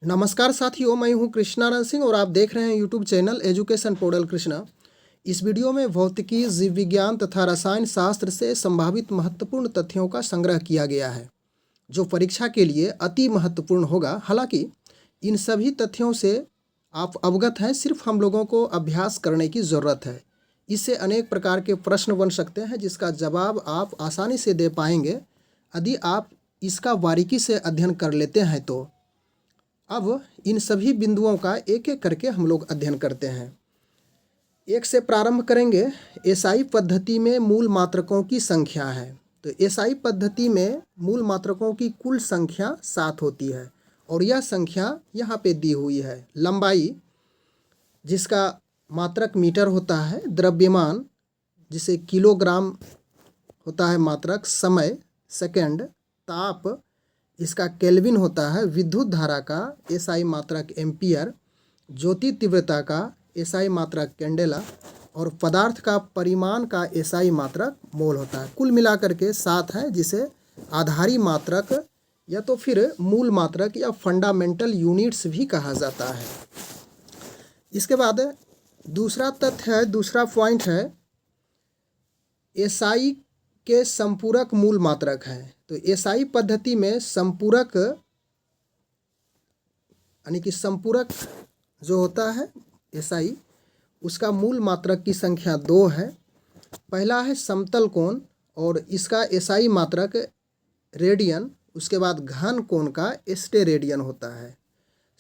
नमस्कार साथियों, मैं हूं कृष्णानंद सिंह और आप देख रहे हैं YouTube channel education portal Krishna. इस वीडियो में भौतिकी, जीव विज्ञान तथा रसायन शास्त्र से संभावित महत्वपूर्ण तथ्यों का संग्रह किया गया है जो परीक्षा के लिए अति महत्वपूर्ण होगा। हालांकि इन सभी तथ्यों से आप अवगत हैं, सिर्फ हम लोगों को अभ्यास करने की ज़रूरत है। इससे अनेक प्रकार के प्रश्न बन सकते हैं जिसका जवाब आप आसानी से दे पाएंगे यदि आप इसका बारीकी से अध्ययन कर लेते हैं। तो अब इन सभी बिंदुओं का एक एक करके हम लोग अध्ययन करते हैं। एक से प्रारंभ करेंगे। एसआई पद्धति में मूल मात्रकों की संख्या है। तो एसआई पद्धति में मूल मात्रकों की कुल संख्या 7 होती है और यह संख्या यहाँ पे दी हुई है। लंबाई जिसका मात्रक मीटर होता है, द्रव्यमान जिसे किलोग्राम होता है मात्रक, समय सेकंड, ताप इसका केल्विन होता है, विद्युत धारा का एसआई मात्रक एम्पियर, ज्योति तीव्रता का एसआई मात्रक कैंडेला और पदार्थ का परिमाण का एसआई मात्रक मोल होता है। कुल मिलाकर के 7 है जिसे आधारी मात्रक या तो फिर मूल मात्रक या फंडामेंटल यूनिट्स भी कहा जाता है। इसके बाद दूसरा तथ्य है, दूसरा पॉइंट है, एसआई के संपूरक मूल मात्रक हैं। तो एसआई पद्धति में संपूरक यानी कि संपूरक जो होता है एसआई, उसका मूल मात्रक की संख्या 2 है। पहला है समतल कोण और इसका एसआई मात्रक रेडियन, उसके बाद घन कोण का एस्टेरेडियन होता है।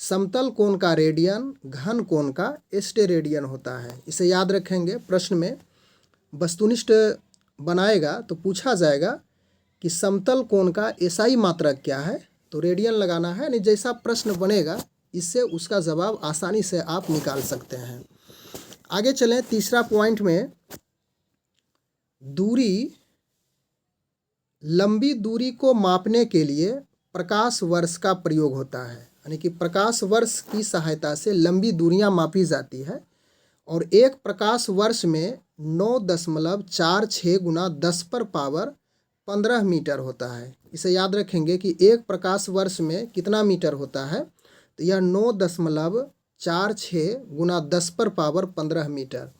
समतल कोण का रेडियन, घन कोण का एस्टेरेडियन होता है। इसे याद रखेंगे, प्रश्न में वस्तुनिष्ठ बनाएगा तो पूछा जाएगा कि समतल कोण का एसआई मात्रक क्या है, तो रेडियन लगाना है। यानी जैसा प्रश्न बनेगा इससे उसका जवाब आसानी से आप निकाल सकते हैं। आगे चलें, तीसरा पॉइंट में दूरी, लंबी दूरी को मापने के लिए प्रकाश वर्ष का प्रयोग होता है। यानी कि प्रकाश वर्ष की सहायता से लंबी दूरियां मापी जाती है और एक प्रकाश वर्ष में 9.46 गुना 10 पर पावर 15 मीटर होता है। इसे याद रखेंगे कि एक प्रकाश वर्ष में कितना मीटर होता है, तो यह 9.46 गुना 10 पर पावर 15 मीटर।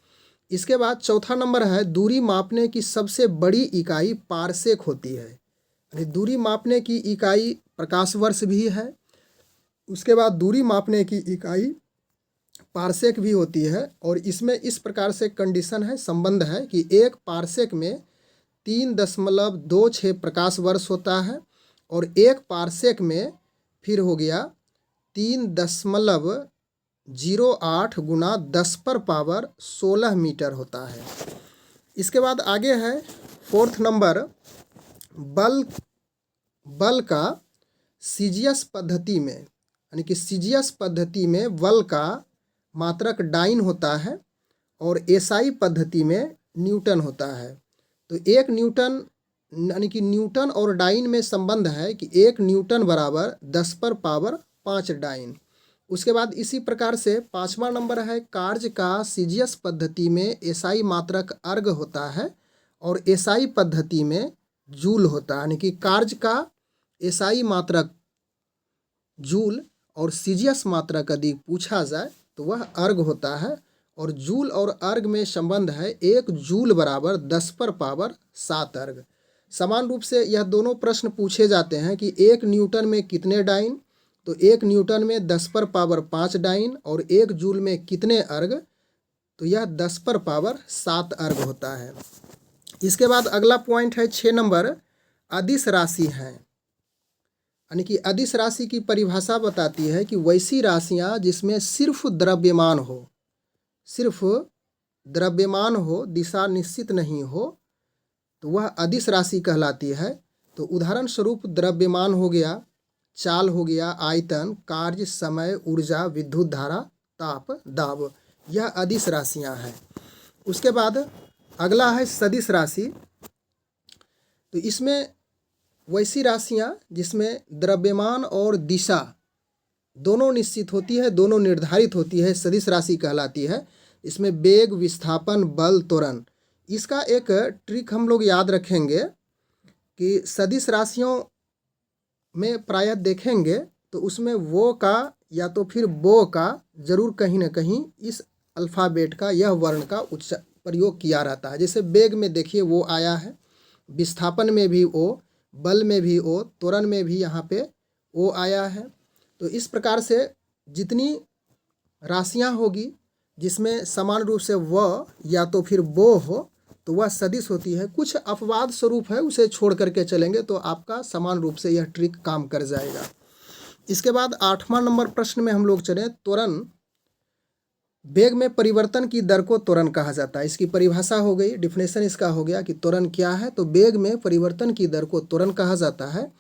इसके बाद चौथा नंबर है, दूरी मापने की सबसे बड़ी इकाई पारसेक होती है। यानी दूरी मापने की इकाई प्रकाश वर्ष भी है, उसके बाद दूरी मापने की इकाई पारसेक भी होती है। और इसमें इस प्रकार से कंडीशन है, संबंध है कि एक पारसेक में 3.26 प्रकाश वर्ष होता है और एक पारसेक में फिर हो गया 3.08 गुना 10 पर पावर 16 मीटर होता है। इसके बाद आगे है फोर्थ नंबर, बल का सीजीएस पद्धति में, यानी कि सीजीएस पद्धति में बल का मात्रक डाइन होता है और एसआई पद्धति में न्यूटन होता है। तो एक न्यूटन यानी कि न्यूटन और डाइन में संबंध है कि 1 न्यूटन बराबर 10 पर पावर 5 डाइन। उसके बाद इसी प्रकार से पांचवा नंबर है, कार्य का सीजीएस पद्धति में एसआई मात्रक अर्ग होता है और एसआई पद्धति में जूल होता है। यानी कि कार्य का एसआई मात्रक जूल और सीजीएस मात्रक यदि पूछा जाए तो वह अर्ग होता है और जूल और अर्ग में संबंध है 1 जूल बराबर 10 पर पावर 7 अर्ग। समान रूप से यह दोनों प्रश्न पूछे जाते हैं कि 1 न्यूटन में कितने डाइन, तो 1 न्यूटन में 10 पर पावर 5 डाइन और 1 जूल में कितने अर्ग, तो यह 10 पर पावर 7 अर्ग होता है। इसके बाद अगला पॉइंट है 6 नंबर, अदिश राशि हैं। यानी कि अदिश राशि की परिभाषा बताती है कि वैसी राशियां जिसमें सिर्फ द्रव्यमान हो, दिशा निश्चित नहीं हो, तो वह अदिश राशि कहलाती है। तो उदाहरण स्वरूप द्रव्यमान हो गया, चाल हो गया, आयतन, कार्य, समय, ऊर्जा, विद्युत धारा, ताप, दाब, यह अदिश राशियां हैं। उसके बाद अगला है सदिश राशि। तो इसमें वैसी राशियां जिसमें द्रव्यमान और दिशा दोनों निश्चित होती है, दोनों निर्धारित होती है, सदिश राशि कहलाती है। इसमें वेग, विस्थापन, बल, त्वरण, इसका एक ट्रिक हम लोग याद रखेंगे कि सदिश राशियों में प्रायः देखेंगे तो उसमें वो का या तो फिर बो का जरूर कहीं ना कहीं इस अल्फ़ाबेट का यह वर्ण का प्रयोग किया रहता है। जैसे बेग में देखिए वो आया है, विस्थापन में भी ओ, बल में भी ओ, त्वरण में भी यहाँ पे ओ आया है। तो इस प्रकार से जितनी राशियाँ होगी जिसमें समान रूप से व या तो फिर बो हो तो वह सदिश होती है। कुछ अपवाद स्वरूप है, उसे छोड़ करके चलेंगे तो आपका समान रूप से यह ट्रिक काम कर जाएगा। इसके बाद 8वां नंबर प्रश्न में हम लोग चलें। त्वरण, वेग में परिवर्तन की दर को त्वरण कहा जाता है। इसकी परिभाषा हो गई, डिफिनेशन इसका हो गया कि त्वरण क्या है। तो वेग में परिवर्तन की दर को त्वरण कहा जाता है।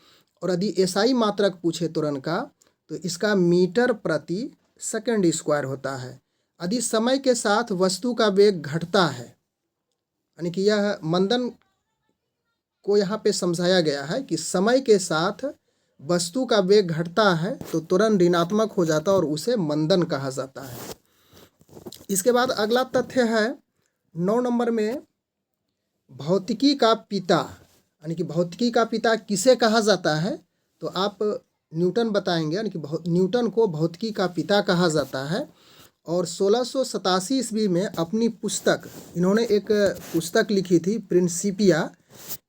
और यदि एसआई मात्रक पूछे त्वरण का तो इसका मीटर प्रति सेकंड स्क्वायर होता है। यदि समय के साथ वस्तु का वेग घटता है, यानी कि यह मंदन को यहाँ पे समझाया गया है कि समय के साथ वस्तु का वेग घटता है तो त्वरण ऋणात्मक हो जाता है और उसे मंदन कहा जाता है। इसके बाद अगला तथ्य है 9 नंबर में, भौतिकी का पिता, यानी कि भौतिकी का पिता किसे कहा जाता है। तो आप न्यूटन बताएंगे, यानी कि न्यूटन को भौतिकी का पिता कहा जाता है। और 1687 ईस्वी में अपनी पुस्तक, इन्होंने एक पुस्तक लिखी थी प्रिंसिपिया,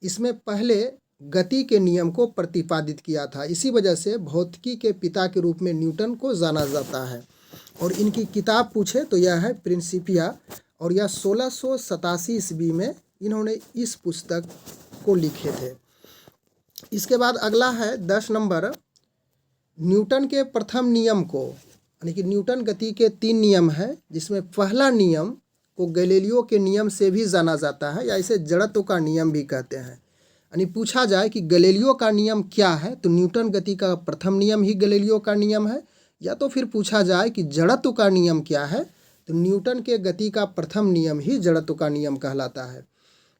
इसमें पहले गति के नियम को प्रतिपादित किया था। इसी वजह से भौतिकी के पिता के रूप में न्यूटन को जाना जाता है। और इनकी किताब पूछे तो यह है प्रिंसिपिया, और यह 1687 ईस्वी में इन्होंने इस पुस्तक को लिखे थे। इसके बाद अगला है 10 नंबर, न्यूटन के प्रथम नियम को, यानी कि न्यूटन गति के 3 नियम हैं जिसमें पहला नियम को गैलीलियो के नियम से भी जाना जाता है, या इसे जड़त्व का नियम भी कहते हैं। यानी पूछा जाए कि गैलीलियो का नियम क्या है तो न्यूटन गति का प्रथम नियम ही गैलीलियो का नियम है। या तो फिर पूछा जाए कि जड़त्व का नियम क्या है तो न्यूटन के गति का प्रथम नियम ही जड़त्व का नियम कहलाता है।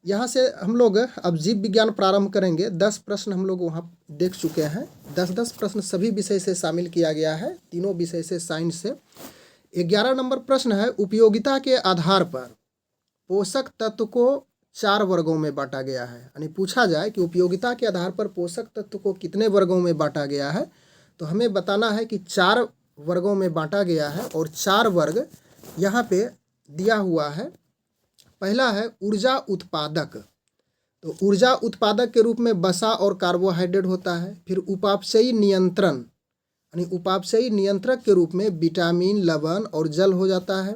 यहाँ से हम लोग अब जीव विज्ञान प्रारंभ करेंगे। 10 प्रश्न हम लोग वहाँ देख चुके हैं। 10 प्रश्न सभी विषय से शामिल किया गया है, तीनों विषय से, साइंस से। 11 नंबर प्रश्न है, उपयोगिता के आधार पर पोषक तत्व को 4 वर्गों में बांटा गया है। यानी पूछा जाए कि उपयोगिता के आधार पर पोषक तत्व को कितने वर्गों में बांटा गया है तो हमें बताना है कि 4 वर्गों में बांटा गया है। और 4 वर्ग यहाँ पे दिया हुआ है। पहला है ऊर्जा उत्पादक, तो ऊर्जा उत्पादक के रूप में वसा और कार्बोहाइड्रेट होता है। फिर उपापचयी नियंत्रण, यानी उपापचयी नियंत्रक के रूप में विटामिन, लवण और जल हो जाता है।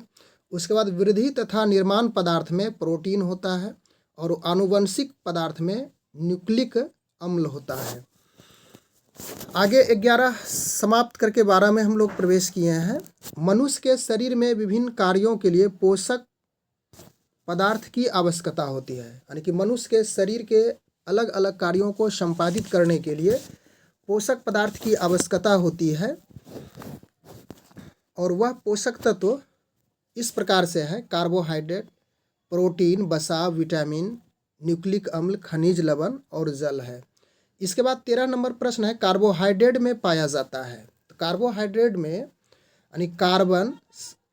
उसके बाद वृद्धि तथा निर्माण पदार्थ में प्रोटीन होता है। और आनुवंशिक पदार्थ में न्यूक्लिक अम्ल होता है। आगे 11 समाप्त करके 12 में हम लोग प्रवेश किए हैं। मनुष्य के शरीर में विभिन्न कार्यों के लिए पोषक पदार्थ की आवश्यकता होती है। यानी कि मनुष्य के शरीर के अलग अलग कार्यों को संपादित करने के लिए पोषक पदार्थ की आवश्यकता होती है। और वह पोषक तत्व इस प्रकार से है, कार्बोहाइड्रेट, प्रोटीन, वसा, विटामिन, न्यूक्लिक अम्ल, खनिज लवण और जल है। इसके बाद 13 नंबर प्रश्न है, कार्बोहाइड्रेट में पाया जाता है। तो कार्बोहाइड्रेट में यानी कार्बन,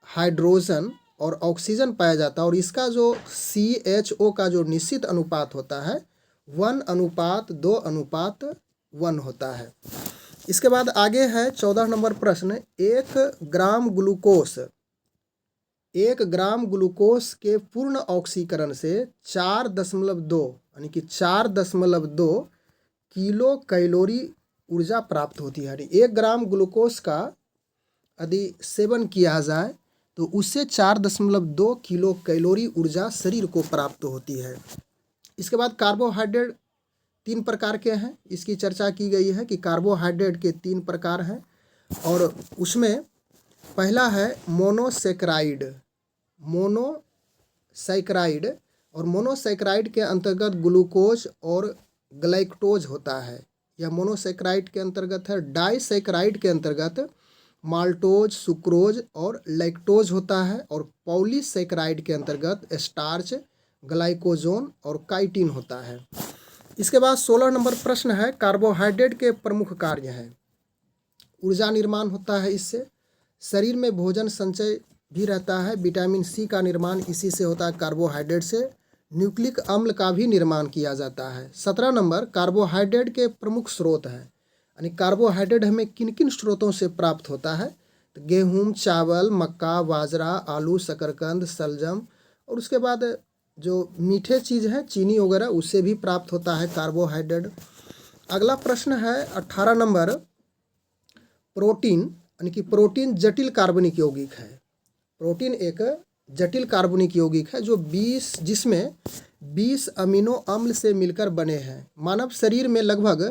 हाइड्रोजन और ऑक्सीजन पाया जाता है। और इसका जो CHO का जो निश्चित अनुपात होता है 1:2:1 होता है। इसके बाद आगे है 14 नंबर प्रश्न, 1 ग्राम ग्लूकोस के पूर्ण ऑक्सीकरण से 4.2 यानी कि 4.2 किलो कैलोरी ऊर्जा प्राप्त होती है। यानी 1 ग्राम ग्लूकोस का यदि सेवन किया जाए तो उससे 4.2 किलो कैलोरी ऊर्जा शरीर को प्राप्त होती है। इसके बाद कार्बोहाइड्रेट 3 प्रकार के हैं, इसकी चर्चा की गई है कि कार्बोहाइड्रेट के 3 प्रकार हैं। और उसमें पहला है मोनोसैकराइड। और मोनोसैकराइड के अंतर्गत ग्लूकोज और ग्लाइकोज होता है। यह मोनोसैकराइड के अंतर्गत है। डाइसैकराइड के अंतर्गत माल्टोज, सुक्रोज और लैक्टोज होता है। और पॉलीसैकराइड के अंतर्गत स्टार्च, ग्लाइकोजोन और काइटिन होता है। इसके बाद 16 नंबर प्रश्न है, कार्बोहाइड्रेट के प्रमुख कार्य हैं। ऊर्जा निर्माण होता है इससे, शरीर में भोजन संचय भी रहता है, विटामिन C का निर्माण इसी से होता है, कार्बोहाइड्रेट से। न्यूक्लिक अम्ल का भी निर्माण किया जाता है। 17 नंबर, कार्बोहाइड्रेट के प्रमुख स्रोत हैं। यानी कार्बोहाइड्रेट हमें किन किन स्रोतों से प्राप्त होता है तो गेहूँ, चावल, मक्का, बाजरा, आलू, शकरकंद, शलजम, और उसके बाद जो मीठे चीज़ है चीनी वगैरह उससे भी प्राप्त होता है कार्बोहाइड्रेट। अगला प्रश्न है 18 नंबर, प्रोटीन, यानी कि प्रोटीन जटिल कार्बनिक यौगिक है। प्रोटीन एक जटिल कार्बनिक यौगिक है जिसमें 20 अमीनो अम्ल से मिलकर बने हैं। मानव शरीर में लगभग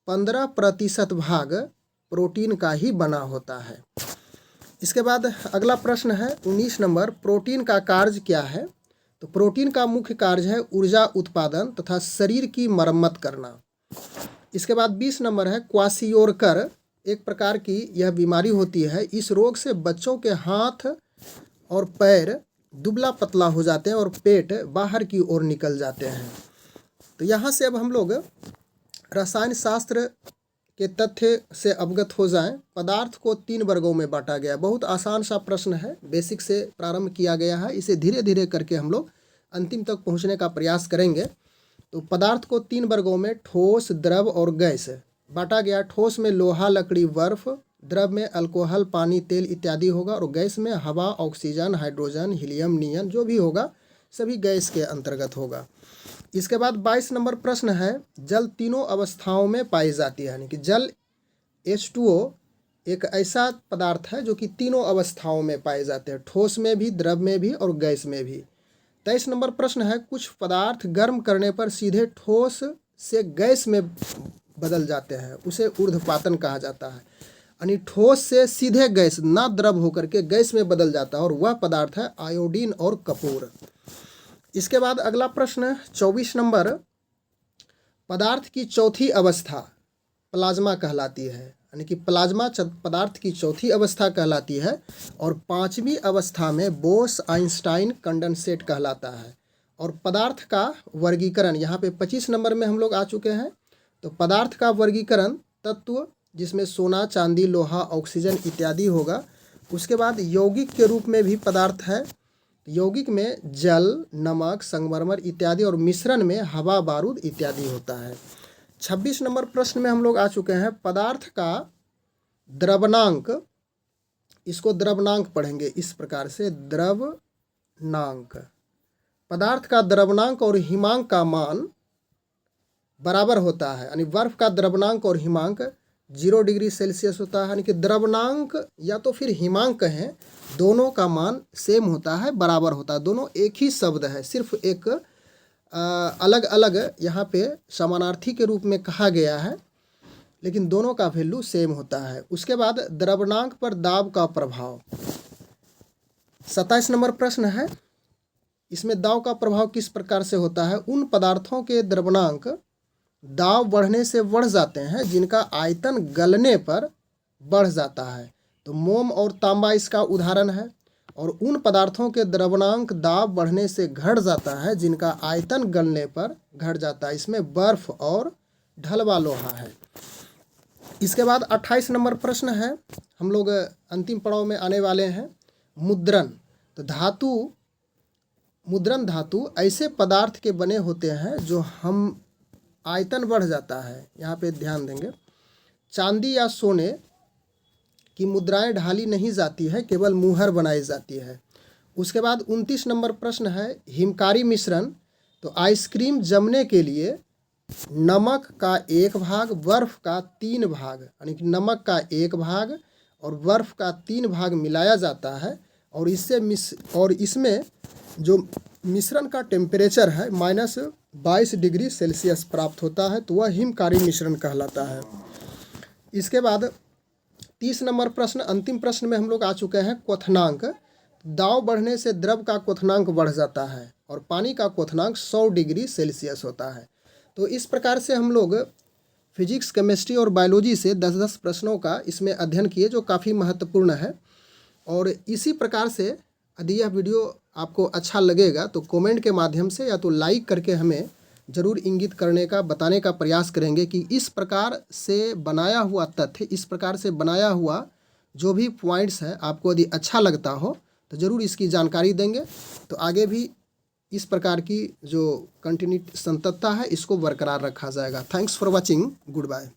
15% भाग प्रोटीन का ही बना होता है। इसके बाद अगला प्रश्न है 19 नंबर, प्रोटीन का कार्य क्या है? तो प्रोटीन का मुख्य कार्य है ऊर्जा उत्पादन तथा शरीर की मरम्मत करना। इसके बाद 20 नंबर है, क्वाशियोरकर एक प्रकार की यह बीमारी होती है। इस रोग से बच्चों के हाथ और पैर दुबला पतला हो जाते हैं और पेट बाहर की ओर निकल जाते हैं। तो यहाँ से अब हम लोग रसायन शास्त्र के तथ्य से अवगत हो जाएं। पदार्थ को 3 वर्गों में बांटा गया। बहुत आसान सा प्रश्न है, बेसिक से प्रारंभ किया गया है। इसे धीरे धीरे करके हम लोग अंतिम तक पहुँचने का प्रयास करेंगे। तो पदार्थ को 3 वर्गों में ठोस, द्रव और गैस बांटा गया। ठोस में लोहा, लकड़ी, बर्फ, द्रव में अल्कोहल, पानी, तेल इत्यादि होगा, और गैस में हवा, ऑक्सीजन, हाइड्रोजन, हीलियम, नियन जो भी होगा सभी गैस के अंतर्गत होगा। इसके बाद 22 नंबर प्रश्न है, जल तीनों अवस्थाओं में पाई जाती है, यानी कि जल H2O एक ऐसा पदार्थ है जो कि तीनों अवस्थाओं में पाए जाते हैं, ठोस में भी, द्रव में भी और गैस में भी। 23 नंबर प्रश्न है, कुछ पदार्थ गर्म करने पर सीधे ठोस से गैस में बदल जाते हैं, उसे ऊर्ध्वपातन कहा जाता है। यानी ठोस से सीधे गैस, ना द्रव होकर के गैस में बदल जाता है, और वह पदार्थ है आयोडीन और कपूर। इसके बाद अगला प्रश्न 24 नंबर, पदार्थ की चौथी अवस्था प्लाज्मा कहलाती है, यानी कि प्लाज्मा पदार्थ की चौथी अवस्था कहलाती है, और 5वीं अवस्था में बोस आइंस्टाइन कंडेंसेट कहलाता है। और पदार्थ का वर्गीकरण यहाँ पे 25 नंबर में हम लोग आ चुके हैं। तो पदार्थ का वर्गीकरण तत्व जिसमें सोना, चांदी, लोहा, ऑक्सीजन इत्यादि होगा। उसके बाद यौगिक के रूप में भी पदार्थ है। यौगिक में जल, नमक, संगमरमर इत्यादि, और मिश्रण में हवा, बारूद इत्यादि होता है। 26 नंबर प्रश्न में हम लोग आ चुके हैं, पदार्थ का द्रवनांक, इसको द्रवनांक पढ़ेंगे इस प्रकार से, द्रवनांक। पदार्थ का द्रवनांक और हिमांक का मान बराबर होता है, यानी बर्फ का द्रवनांक और हिमांक 0 डिग्री सेल्सियस होता है, यानी कि द्रवनांक या तो फिर हिमांक कहें, दोनों का मान सेम होता है, बराबर होता है। दोनों एक ही शब्द है, सिर्फ एक अलग अलग यहाँ पे समानार्थी के रूप में कहा गया है, लेकिन दोनों का वैल्यू सेम होता है। उसके बाद द्रवनांक पर दाब का प्रभाव, 27 नंबर प्रश्न है। इसमें दाब का प्रभाव किस प्रकार से होता है? उन पदार्थों के द्रवनांक दाब बढ़ने से बढ़ जाते हैं जिनका आयतन गलने पर बढ़ जाता है। तो मोम और तांबा इसका उदाहरण है। और उन पदार्थों के द्रवनांक दाब बढ़ने से घट जाता है जिनका आयतन गलने पर घट जाता है। इसमें बर्फ और ढलवा लोहा है। इसके बाद 28 नंबर प्रश्न है, हम लोग अंतिम पड़ाव में आने वाले हैं, मुद्रण। तो धातु, मुद्रण धातु ऐसे पदार्थ के बने होते हैं जो हम आयतन बढ़ जाता है, यहाँ पे ध्यान देंगे। चांदी या सोने की मुद्राएं ढाली नहीं जाती है, केवल मुहर बनाई जाती है। उसके बाद 29 नंबर प्रश्न है, हिमकारी मिश्रण। तो आइसक्रीम जमने के लिए नमक का 1 भाग, बर्फ का 3 भाग, यानी कि नमक का 1 भाग और बर्फ का 3 भाग मिलाया जाता है, और इसमें जो मिश्रण का टेम्परेचर है -22 डिग्री सेल्सियस प्राप्त होता है, तो वह हिमकारी मिश्रण कहलाता है। इसके बाद 30 नंबर प्रश्न, अंतिम प्रश्न में हम लोग आ चुके हैं, क्वथनांक। दाब बढ़ने से द्रव का क्वथनांक बढ़ जाता है और पानी का क्वथनांक 100 डिग्री सेल्सियस होता है। तो इस प्रकार से हम लोग फिजिक्स, केमिस्ट्री और बायोलॉजी से 10-10 प्रश्नों का इसमें अध्ययन किए, जो काफ़ी महत्वपूर्ण है। और इसी प्रकार से यदि यह वीडियो आपको अच्छा लगेगा तो कमेंट के माध्यम से या तो लाइक करके हमें ज़रूर इंगित करने का, बताने का प्रयास करेंगे कि इस प्रकार से बनाया हुआ तथ्य, इस प्रकार से बनाया हुआ जो भी पॉइंट्स हैं, आपको यदि अच्छा लगता हो तो ज़रूर इसकी जानकारी देंगे। तो आगे भी इस प्रकार की जो कंटिन्यूटी संततता है, इसको बरकरार रखा जाएगा। Thanks for watching, good bye.